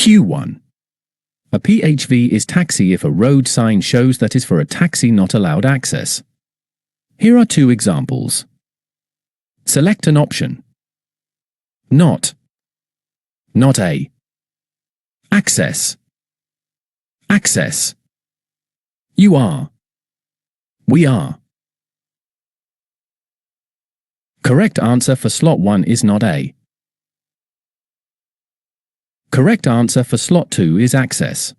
Q1. A PHV is taxi if a road sign shows that is for a taxi not allowed access. Here are two examples. Select an option. Not A. Access. Access. You are. We are. Correct answer for slot 1 is not A. Correct answer for slot 2 is access.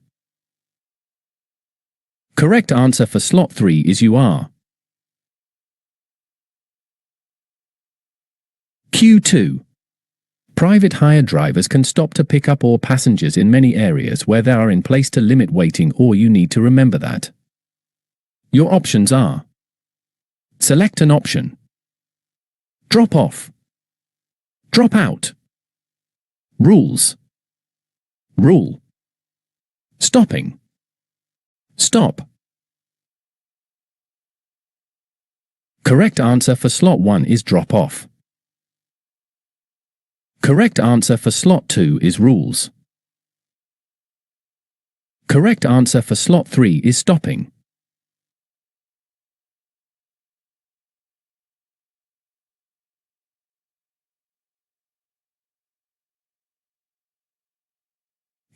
Correct answer for slot 3 is you are. Q2. Private hire drivers can stop to pick up all passengers in many areas where they are in place to limit waiting, or you need to remember that. Your options are: select an option. Drop off. Drop out. Rules. Rule. Stopping. Stop. Correct answer for slot 1 is drop off. Correct answer for slot 2 is rules. Correct answer for slot 3 is stopping.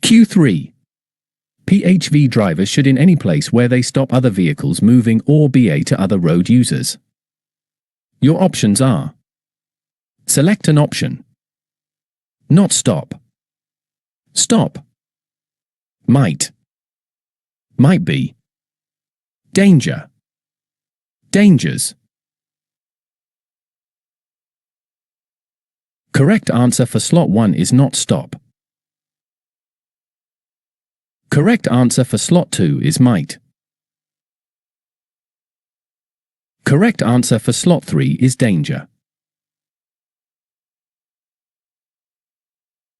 Q3. PHV drivers should in any place where they stop other vehicles moving or BA to other road users. Your options are: select an option. Not stop. Stop. Might. Might be. Danger. Dangers. Correct answer for slot 1 is not stop. Correct answer for slot 2 is might. Correct answer for slot 3 is danger.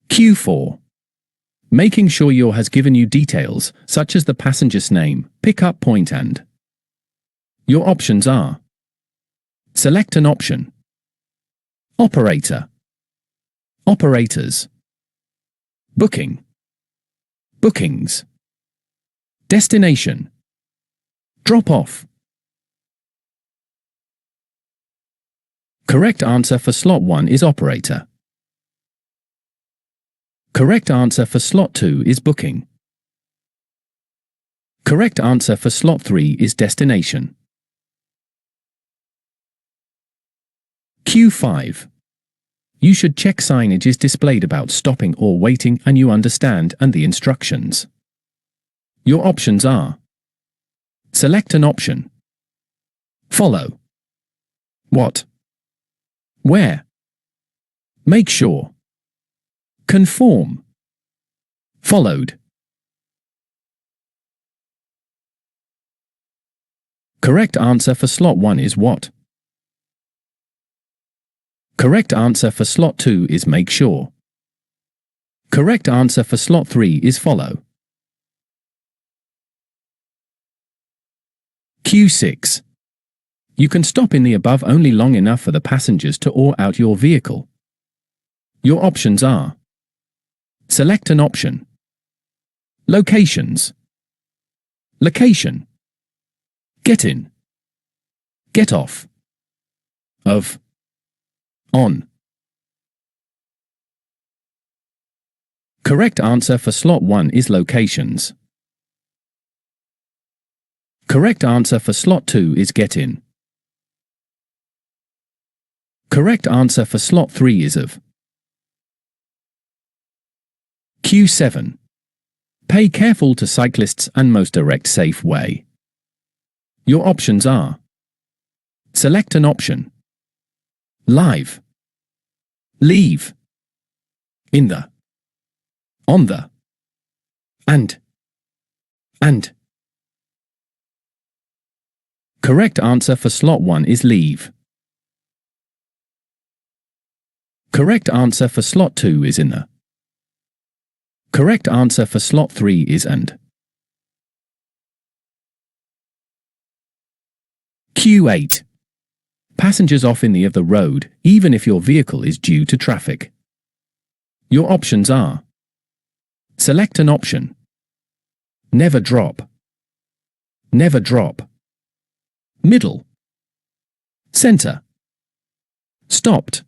Q4. Making sure your has given you details such as the passenger's name, pickup point and. Your options are: select an option. Operator. Operators. Booking. Bookings. Destination. Drop off. Correct answer for slot 1 is operator. Correct answer for slot 2 is booking. Correct answer for slot 3 is destination. Q5. You should check signage is displayed about stopping or waiting and you understand and the instructions. Your options are: select an option. Follow. What? Where? Make sure. Conform. Followed. Correct answer for slot 1 is what? Correct answer for slot 2 is make sure. Correct answer for slot 3 is follow. Q6. You can stop in the above only long enough for the passengers to oar out your vehicle. Your options are: select an option. Locations. Location. Get in. Get off. Of. On. Correct answer for slot 1 is locations. Correct answer for slot 2 is get in. Correct answer for slot 3 is of. Q7. Pay careful to cyclists and most direct safe way. Your options are: select an option. Live. Leave. In the. On the. And. Correct answer for slot 1 is leave. Correct answer for slot 2 is in the. Correct answer for slot 3 is and. Q8. Passengers off in the of the road, even if your vehicle is due to traffic. Your options are: Select an option. Never drop. Never drop. Middle. Center. Stopped.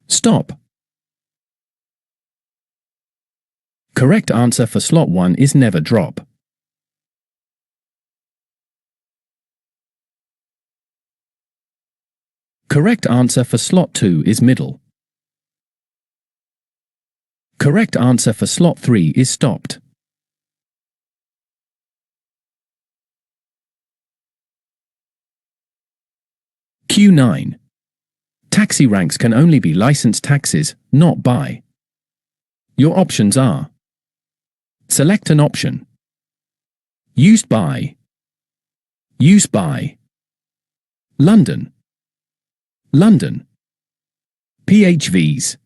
Stop. Correct answer for slot 1 is never drop. Correct answer for slot 2 is middle. Correct answer for slot 3 is stopped. Q9. Taxi ranks can only be licensed taxis, not by. Your options are: select an option. Used by. Used by. London. London. PHVs.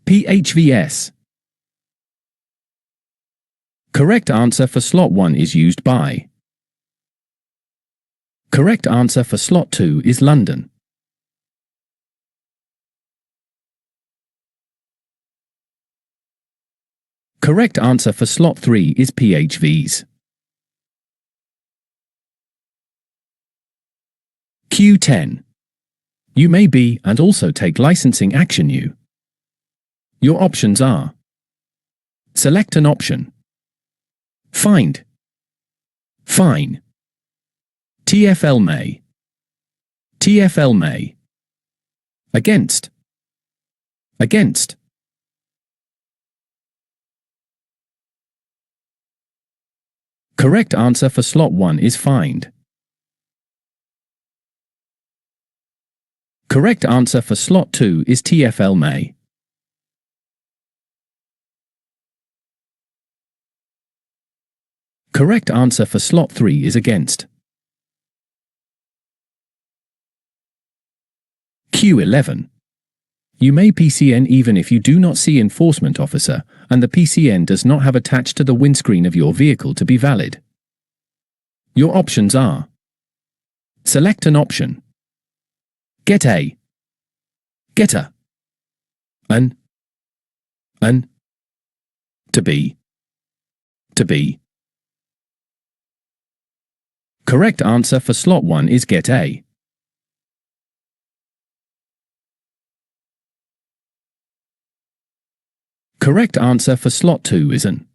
PHVs. Correct answer for slot 1 is used by. Correct answer for slot 2 is London. Correct answer for slot 3 is PHVs. Q10. You may be and also take licensing action you. Your options are: select an option. Find. Fine. TFL may. TFL may. Against. Against. Correct answer for slot 1 is find. Correct answer for slot 2 is TFL may. Correct answer for slot 3 is against. Q11. You may PCN even if you do not see enforcement officer and the PCN does not have attached to the windscreen of your vehicle to be valid. Your options are: select an option. Get a. Get a. An. To be. To be. Correct answer for slot 1 is get a. Correct answer for slot 2 is an.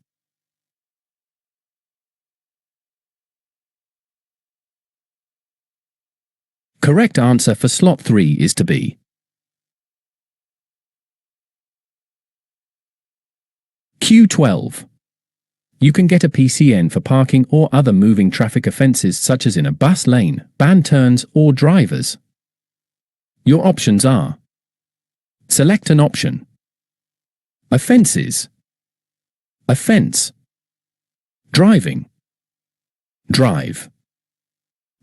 Correct answer for slot 3 is to be. Q12. You can get a PCN for parking or other moving traffic offences such as in a bus lane, banned turns or drivers. Your options are: select an option. Offences. Offence. Driving. Drive.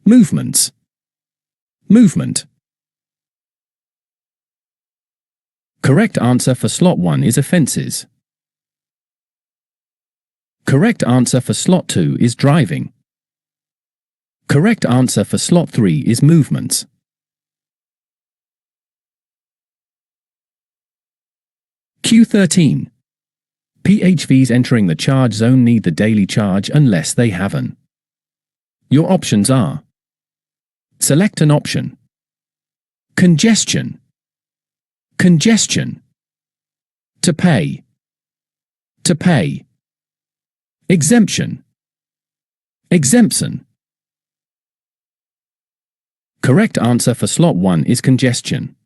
Movements. Movement. Correct answer for slot 1 is offences. Correct answer for slot 2 is driving. Correct answer for slot 3 is movements. Q13. PHVs entering the charge zone need the daily charge unless they have an. Your options are: select an option. Congestion. Congestion. To pay. To pay. Exemption. Exemption. Correct answer for slot 1 is congestion.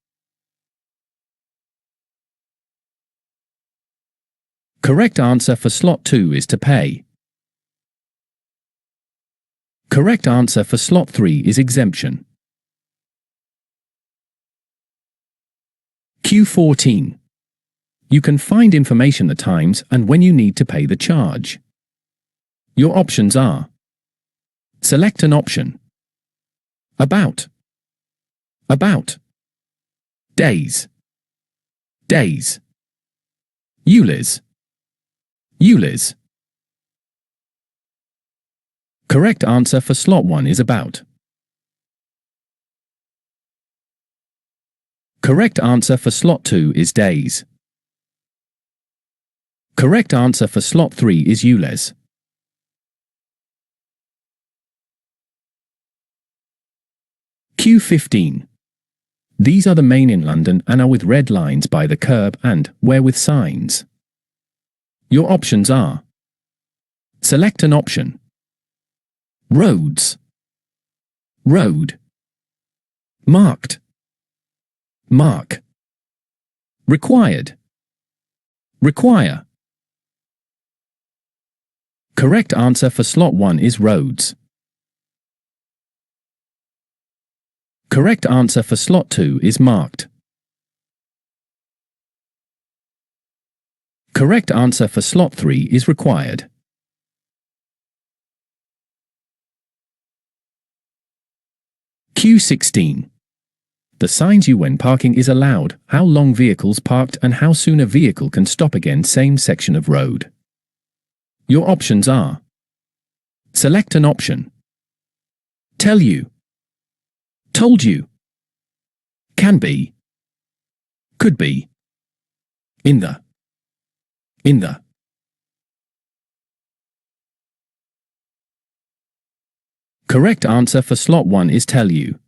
Correct answer for slot 2 is to pay. Correct answer for slot 3 is exemption. Q14. You can find information the times and when you need to pay the charge. Your options are: select an option. About. About. Days. Days. ULIS. ULIS. Correct answer for slot 1 is about. Correct answer for slot 2 is days. Correct answer for slot 3 is ULEZ. Q15. These are the main in London and are with red lines by the curb and where with signs. Your options are: select an option. Roads, road, marked, mark, required, require. Correct answer for slot 1 is roads. Correct answer for slot 2 is marked. Correct answer for slot 3 is required. Q16. The signs you when parking is allowed, how long vehicles parked and how soon a vehicle can stop again same section of road. Your options are: select an option. Tell you, told you, can be, could be, in the. Correct answer for slot 1 is tell you.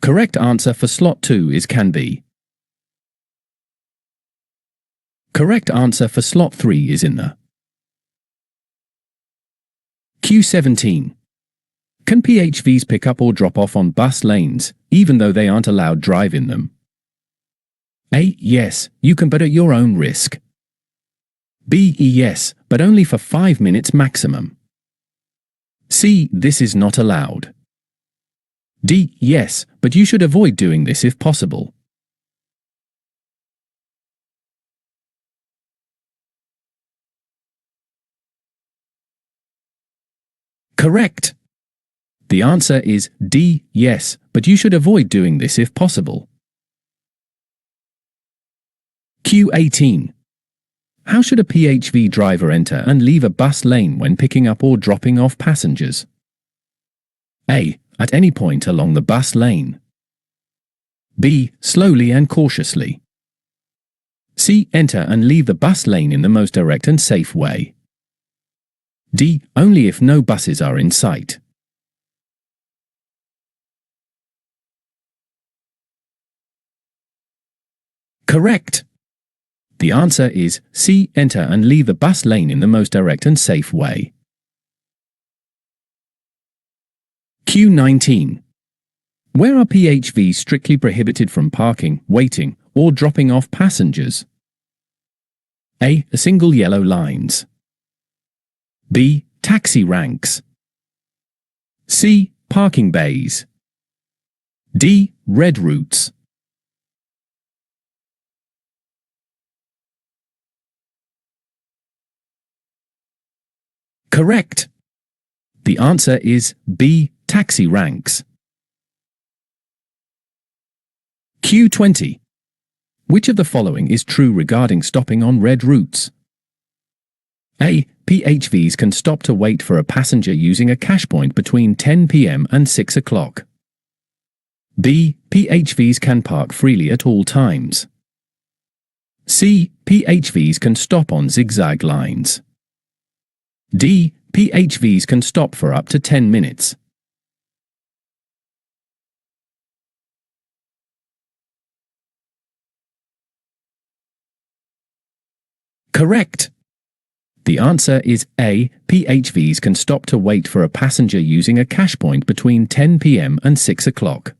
Correct answer for slot 2 is can be. Correct answer for slot 3 is in the. Q17. Can PHVs pick up or drop off on bus lanes, even though they aren't allowed drive in them? A. Yes, you can, but at your own risk. B. Yes, but only for 5 minutes maximum. C. This is not allowed. D. Yes, but you should avoid doing this if possible. Correct. The answer is D. Yes, but you should avoid doing this if possible. Q18. How should a PHV driver enter and leave a bus lane when picking up or dropping off passengers? A. At any point along the bus lane. B. Slowly and cautiously. C. Enter and leave the bus lane in the most direct and safe way. D. Only if no buses are in sight. Correct. The answer is C. Enter and leave the bus lane in the most direct and safe way. Q19. Where are PHVs strictly prohibited from parking, waiting, or dropping off passengers? A. Single yellow lines. B. Taxi ranks. C. Parking bays. D. Red routes. Correct. The answer is B. Taxi ranks. Q20. Which of the following is true regarding stopping on red routes? A. PHVs can stop to wait for a passenger using a cash point between 10 p.m. and 6 o'clock. B. PHVs can park freely at all times. C. PHVs can stop on zigzag lines. D. PHVs can stop for up to 10 minutes. Correct. The answer is A. PHVs can stop to wait for a passenger using a cash point between 10 p.m. and 6 o'clock.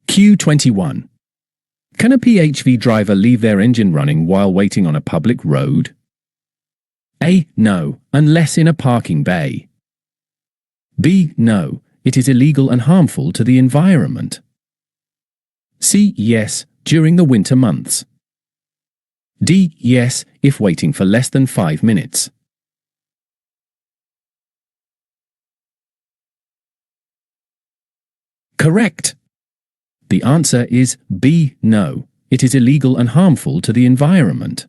Q21. Can a PHV driver leave their engine running while waiting on a public road? A. No, unless in a parking bay. B. No, it is illegal and harmful to the environment. C. Yes, during the winter months. D. Yes, if waiting for less than 5 minutes. Correct. The answer is B. No, it is illegal and harmful to the environment.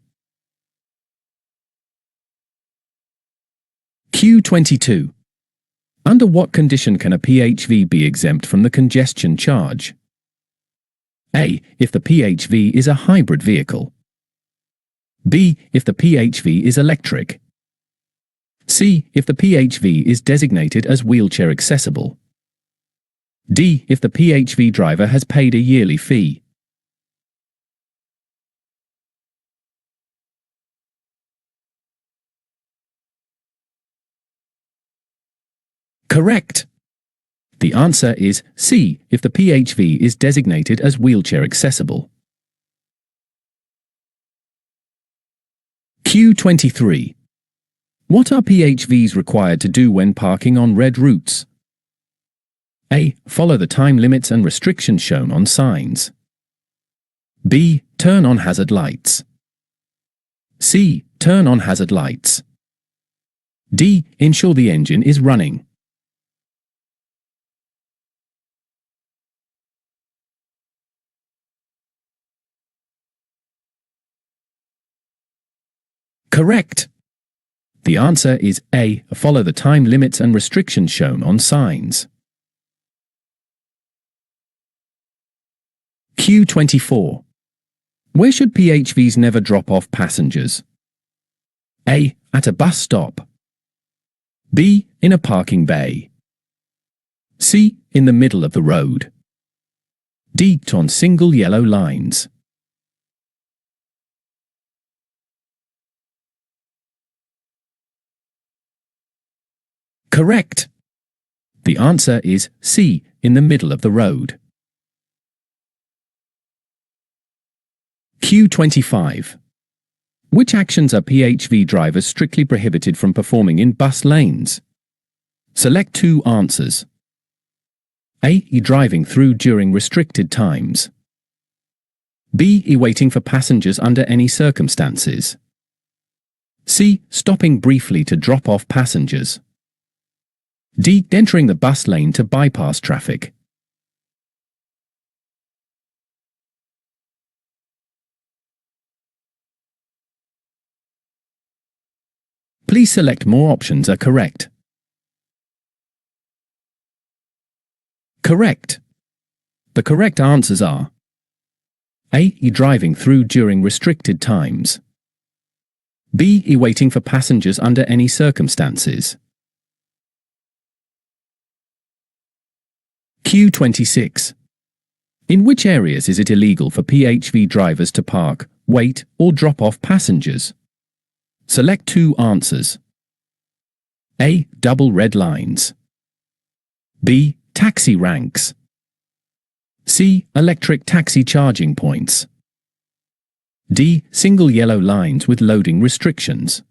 Q22. Under what condition can a PHV be exempt from the congestion charge? A. If the PHV is a hybrid vehicle. B. If the PHV is electric. C. If the PHV is designated as wheelchair accessible. D. If the PHV driver has paid a yearly fee. Correct. The answer is C. If the PHV is designated as wheelchair accessible. Q23. What are PHVs required to do when parking on red routes? A. Follow the time limits and restrictions shown on signs. B. Turn on hazard lights. C. Turn on hazard lights. D. Ensure the engine is running. Correct. The answer is A. Follow the time limits and restrictions shown on signs. Q24. Where should PHVs never drop off passengers? A. At a bus stop. B. In a parking bay. C. In the middle of the road. D. On single yellow lines. Correct. The answer is C. In the middle of the road. Q25. Which actions are PHV drivers strictly prohibited from performing in bus lanes? Select two answers. A. Driving through during restricted times. B. Waiting for passengers under any circumstances. C. Stopping briefly to drop off passengers. D. Entering the bus lane to bypass traffic. Please select more options are correct. Correct. The correct answers are A. Driving through during restricted times. B. Waiting for passengers under any circumstances. Q26. In which areas is it illegal for PHV drivers to park, wait, or drop off passengers? Select two answers. A. Double red lines. B. Taxi ranks. C. Electric taxi charging points. D. Single yellow lines with loading restrictions.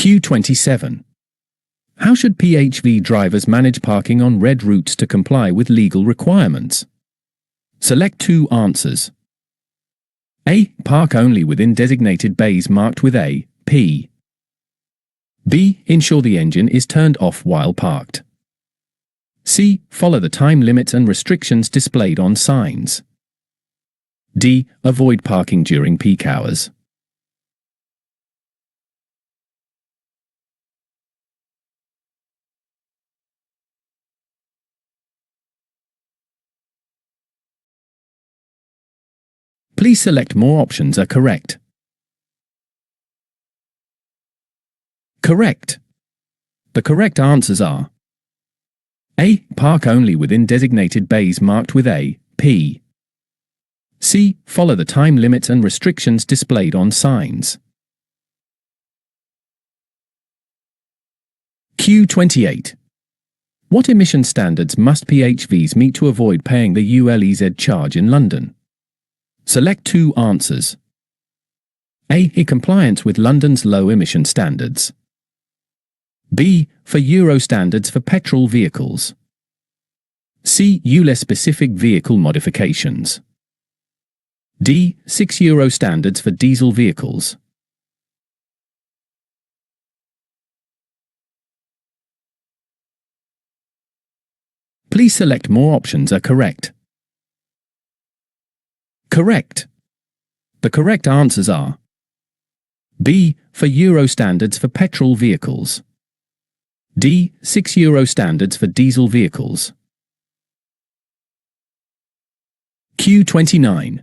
Q27. How should PHV drivers manage parking on red routes to comply with legal requirements? Select two answers. A. Park only within designated bays marked with A, P. B. Ensure the engine is turned off while parked. C. Follow the time limits and restrictions displayed on signs. D. Avoid parking during peak hours. Please select more options are correct. Correct. The correct answers are A. Park only within designated bays marked with A, P. C. Follow the time limits and restrictions displayed on signs. Q28. What emission standards must PHVs meet to avoid paying the ULEZ charge in London? Select two answers. A. Compliance with London's low emission standards. B. For Euro standards for petrol vehicles. C. ULEZ specific vehicle modifications. D. 6 Euro standards for diesel vehicles. Please select more options are correct. Correct. The correct answers are B. 4 Euro standards for petrol vehicles. D. 6 Euro standards for diesel vehicles. Q29.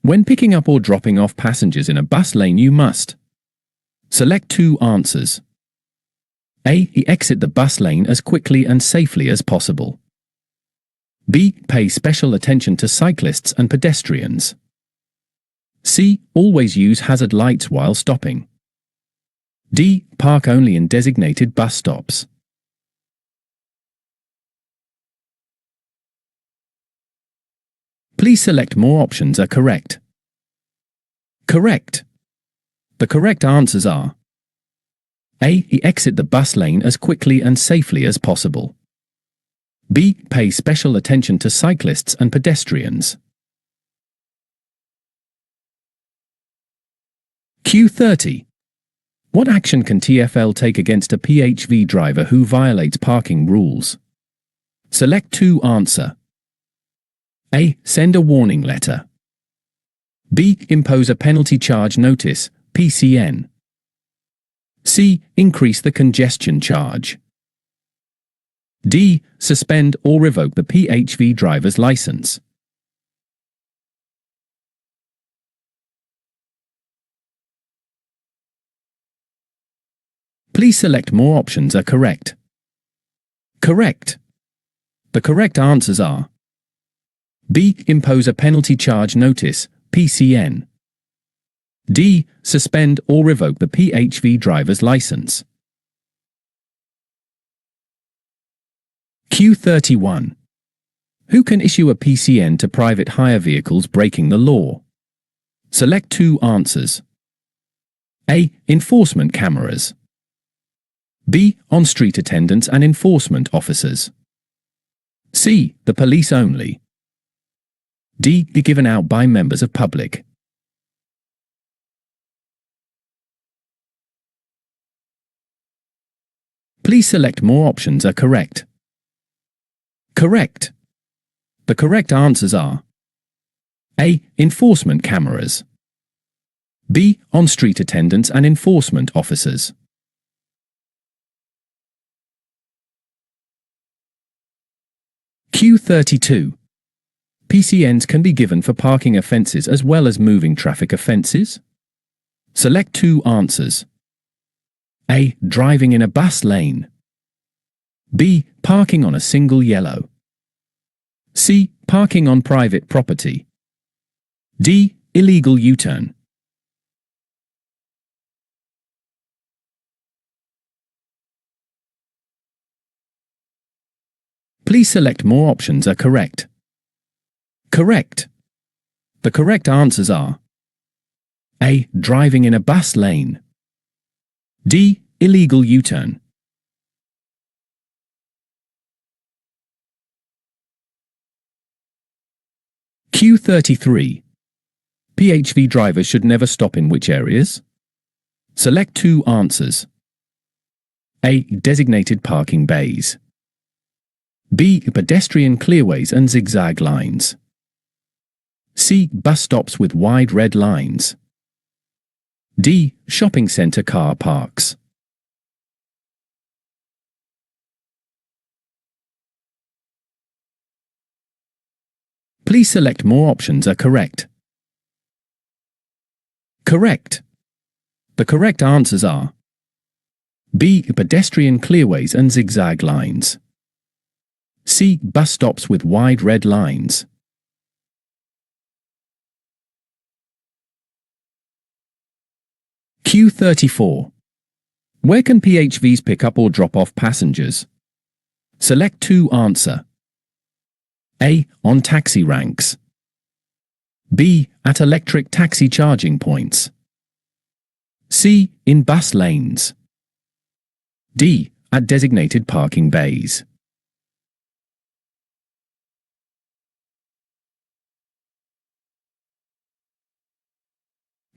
When picking up or dropping off passengers in a bus lane, you must select two answers. A. Exit the bus lane as quickly and safely as possible. B. Pay special attention to cyclists and pedestrians. C. Always use hazard lights while stopping. D. Park only in designated bus stops. Please select more options are correct. Correct. The correct answers are A. Exit the bus lane as quickly and safely as possible. B. Pay special attention to cyclists and pedestrians. Q30. What action can TFL take against a PHV driver who violates parking rules? Select two answer. A. Send a warning letter. B. Impose a penalty charge notice, PCN. C. Increase the congestion charge. D. Suspend or revoke the PHV driver's license. Please select more options are correct. Correct. The correct answers are B. Impose a penalty charge notice, PCN. D. Suspend or revoke the PHV driver's license. Q31. Who can issue a PCN to private hire vehicles breaking the law? Select two answers. A. Enforcement cameras. B. On-street attendants and enforcement officers. C. The police only. D. Be given out by members of public. Please select more options are correct. Correct. The correct answers are A. Enforcement cameras. B. On-street attendants and enforcement officers. Q32. PCNs can be given for parking offences as well as moving traffic offences. Select two answers. A. Driving in a bus lane. B. Parking on a single yellow. C. Parking on private property. D. Illegal U-turn. Please select more options are correct. Correct. The correct answers are A. Driving in a bus lane. D. Illegal U-turn. Q33. PHV drivers should never stop in which areas? Select two answers. A. Designated parking bays. B. Pedestrian clearways and zigzag lines. C. Bus stops with wide red lines. D. Shopping centre car parks. Please select more options are correct. Correct. The correct answers are B. Pedestrian clearways and zigzag lines. C. Bus stops with wide red lines. Q34. Where can PHVs pick up or drop off passengers? Select two answer. A. On taxi ranks. B. At electric taxi charging points. C. In bus lanes. D. At designated parking bays.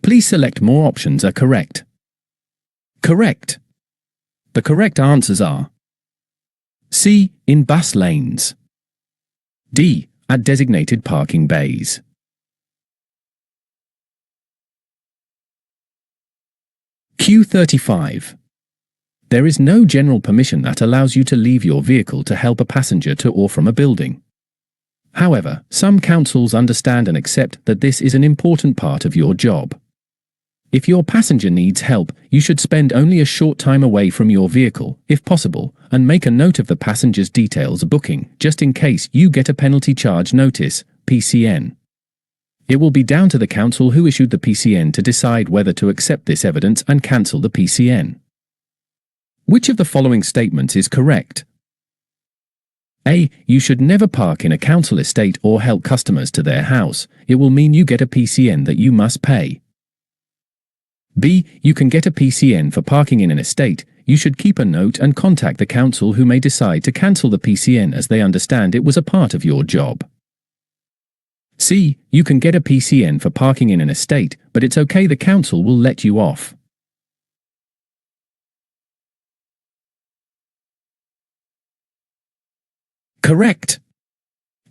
Please select more options are correct. Correct. The correct answers are C. In bus lanes. D. At designated parking bays. Q35. There is no general permission that allows you to leave your vehicle to help a passenger to or from a building. However, some councils understand and accept that this is an important part of your job. If your passenger needs help, you should spend only a short time away from your vehicle, if possible, and make a note of the passenger's details booking, just in case you get a penalty charge notice, PCN. It will be down to the council who issued the PCN to decide whether to accept this evidence and cancel the PCN. Which of the following statements is correct? A. You should never park in a council estate or help customers to their house. It will mean you get a PCN that you must pay. B. You can get a PCN for parking in an estate. You should keep a note and contact the council who may decide to cancel the PCN as they understand it was a part of your job. C. You can get a PCN for parking in an estate, but it's okay, the council will let you off. Correct.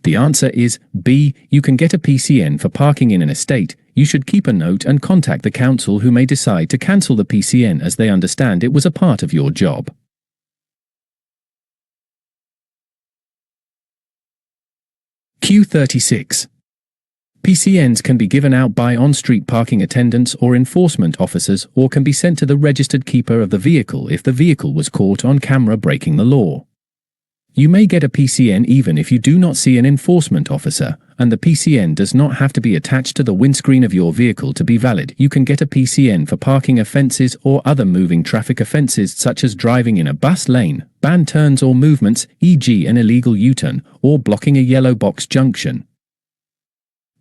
The answer is B. You can get a PCN for parking in an estate. You should keep a note and contact the council who may decide to cancel the PCN as they understand it was a part of your job. Q36. PCNs can be given out by on-street parking attendants or enforcement officers, or can be sent to the registered keeper of the vehicle if the vehicle was caught on camera breaking the law. You may get a PCN even if you do not see an enforcement officer, and the PCN does not have to be attached to the windscreen of your vehicle to be valid. You can get a PCN for parking offences or other moving traffic offences such as driving in a bus lane, banned turns or movements, e.g. an illegal U-turn, or blocking a yellow box junction.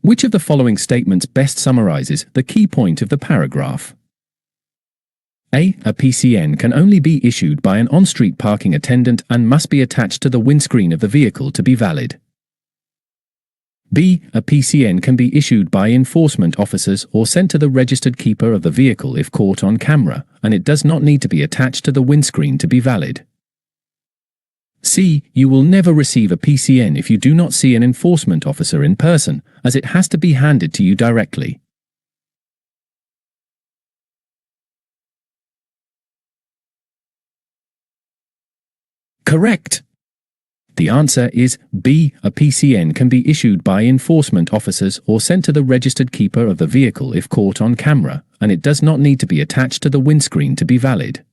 Which of the following statements best summarizes the key point of the paragraph? A. A PCN can only be issued by an on-street parking attendant and must be attached to the windscreen of the vehicle to be valid. B. A PCN can be issued by enforcement officers or sent to the registered keeper of the vehicle if caught on camera, and it does not need to be attached to the windscreen to be valid. C. You will never receive a PCN if you do not see an enforcement officer in person, as it has to be handed to you directly. Correct. The answer is B. A PCN can be issued by enforcement officers or sent to the registered keeper of the vehicle if caught on camera, and it does not need to be attached to the windscreen to be valid.